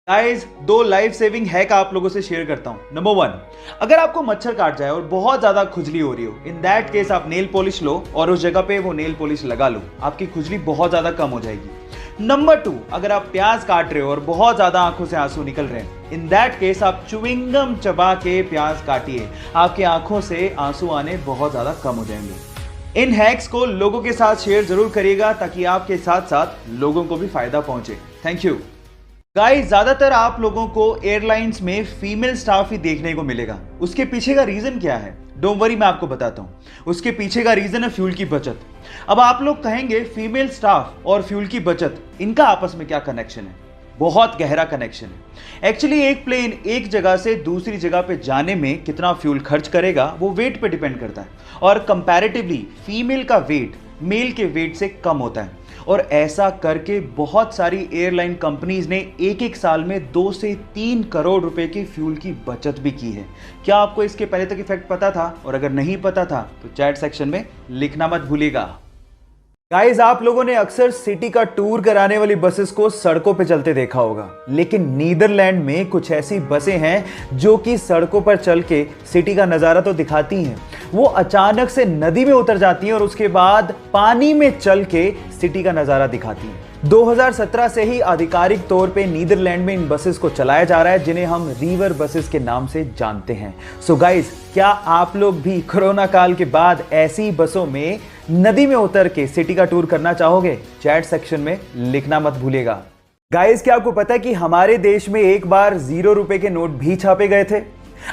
Guys, दो life saving hack आप लोगों से शेयर करता हूं। नंबर 1, अगर आपको मच्छर काट जाए और बहुत ज्यादा खुजली हो रही हो, इन दैट केस आप नेल पॉलिश लो और उस जगह पे वो नेल पॉलिश लगा लो, आपकी खुजली बहुत ज्यादा कम हो जाएगी। नंबर 2, अगर आप प्याज काट रहे हो और बहुत ज्यादा आंखों से आंसू निकल रहे हैं, इन दैट केस आप च्युइंगम चबा के प्याज काटिए, आपकी आंखों से आंसू आने बहुत ज्यादा कम हो जाएंगे। इन हैक्स को लोगों के साथ शेयर जरूर करिएगा ताकि आपके साथ साथ लोगों को भी फायदा पहुंचे। Thank you guys. ज्यादातर आप लोगों को एयरलाइंस में फीमेल स्टाफ ही देखने को मिलेगा। उसके पीछे का रीजन क्या है? डोंट वरी, मैं आपको बताता हूं। उसके पीछे का रीजन है फ्यूल की बचत। अब आप लोग कहेंगे फीमेल स्टाफ और फ्यूल की बचत, इनका आपस में क्या कनेक्शन है? बहुत गहरा कनेक्शन है। एक्चुअली एक प्लेन एक जगह से दूसरी जगह पे जाने में कितना फ्यूल खर्च करेगा वो वेट पे डिपेंड करता है, और कंपैरेटिवली फीमेल का वेट मेल के वेट से कम होता है। और ऐसा करके बहुत सारी एयरलाइन कंपनीज ने एक एक साल में 2 से 3 करोड़ रुपए की फ्यूल की बचत भी की है। क्या आपको इसके पहले तक इफेक्ट पता था? और अगर नहीं पता था तो चैट सेक्शन में लिखना मत भूलिएगा। गाइस, आप लोगों ने अक्सर सिटी का टूर कराने वाली बसेस को सड़कों पे चलते देखा होगा, लेकिन नीदरलैंड में कुछ ऐसी बसें हैं जो कि सड़कों पर चल के सिटी का नजारा तो दिखाती हैं, वो अचानक से नदी में उतर जाती हैं और उसके बाद पानी में चल के सिटी का नजारा दिखाती हैं। 2017 से ही आधिकारिक तौर पे नीदरलैंड में इन बसेस को चलाया जा रहा है, जिन्हें हम रिवर बसेस के नाम से जानते हैं। सो गाइस, क्या आप लोग भी कोरोना काल के बाद ऐसी बसों में नदी में उतर के सिटी का टूर करना चाहोगे? चैट सेक्शन में लिखना मत भूलिएगा। गाइस, क्या आपको पता है कि हमारे देश में एक बार 0 रुपए के नोट भी छापे गए थे?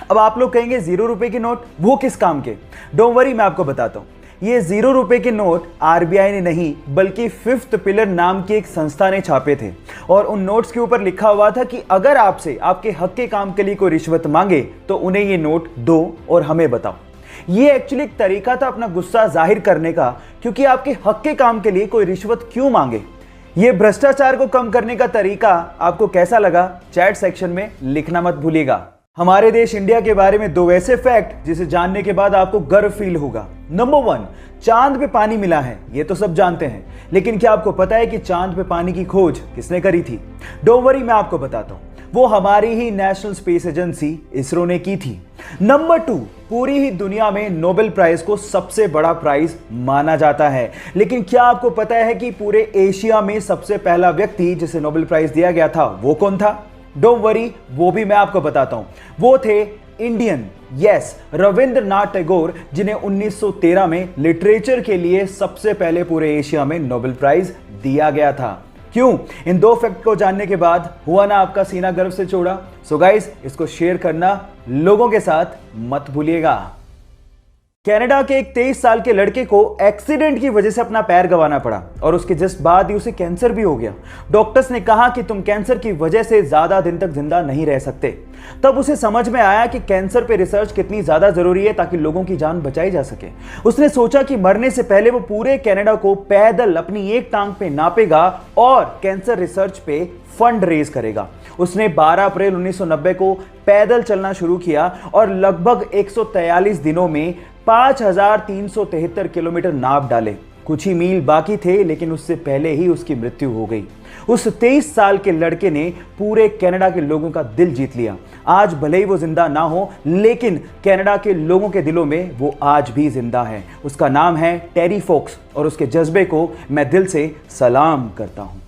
अब आप लोग कहेंगे 0 रुपए के नोट, वो किस काम के? डोंट वरी, मैं आपको बताता हूं। ये 0 रुपए के नोट आरबीआई ने नहीं बल्कि फिफ्थ पिलर नाम की एक संस्था ने छापे थे, और उन नोट्स के ऊपर लिखा हुआ था कि अगर आपसे आपके हक के काम के लिए कोई रिश्वत मांगे तो उन्हें ये नोट दो और हमें बताओ। ये एक्चुअली एक तरीका था अपना गुस्सा जाहिर करने का, क्योंकि आपके हक के काम के लिए कोई रिश्वत क्यों मांगे। ये भ्रष्टाचार को कम करने का तरीका आपको कैसा लगा? चैट सेक्शन में लिखना मत भूलिएगा। हमारे देश इंडिया के बारे में 2 ऐसे फैक्ट जिसे जानने के बाद आपको गर्व फील होगा। नंबर 1, चांद पे पानी मिला है, ये तो सब जानते हैं, लेकिन क्या आपको पता है कि चांद पे पानी की खोज किसने करी थी? डोंट वरी, मैं आपको बताता हूं। वो हमारी ही नेशनल स्पेस एजेंसी इसरो ने की थी। नंबर 2, पूरी ही दुनिया में नोबेल प्राइज को सबसे बड़ा प्राइज माना जाता है, लेकिन क्या आपको पता है कि पूरे एशिया में सबसे पहला व्यक्ति जिसे नोबेल प्राइज दिया गया था वो कौन था? डोंट वरी, वो भी मैं आपको बताता हूं। वो थे इंडियन, यस, रविंद्रनाथ टैगोर, जिन्हें 1913 में लिटरेचर के लिए सबसे पहले पूरे एशिया में नोबेल प्राइज दिया गया था। क्यों? इन 2 फैक्ट को जानने के बाद हुआ ना आपका सीना गर्व से चौड़ा? सो गाइस, इसको शेयर करना लोगों के साथ मत भूलिएगा। कनाडा के एक 23 साल के लड़के को एक्सीडेंट की वजह से अपना पैर गंवाना पड़ा, और उसके जस्ट बाद ही उसे कैंसर भी हो गया। डॉक्टर्स ने कहा कि तुम कैंसर की वजह से ज्यादा दिन तक जिंदा नहीं रह सकते। तब उसे समझ में आया कि कैंसर पे रिसर्च कितनी ज्यादा जरूरी है ताकि लोगों की जान बचाई जा सके। उसने सोचा कि मरने से पहले वो पूरे कनाडा को पैदल अपनी एक टांग पे नापेगा और कैंसर रिसर्च पे फंड रेज करेगा। उसने 12 अप्रैल 1990 को पैदल चलना शुरू किया और लगभग 143 दिनों में 5373 किलोमीटर नाप डाले। कुछ ही मील बाकी थे, लेकिन उससे पहले ही उसकी मृत्यु हो गई। उस 23 साल के लड़के ने पूरे कनाडा के लोगों का दिल जीत लिया। आज भले ही वो जिंदा ना हो, लेकिन कनाडा के लोगों के दिलों में वो आज भी जिंदा है। उसका नाम है टेरी फोक्स, और उसके जज्बे को मैं दिल से सलाम करता हूं।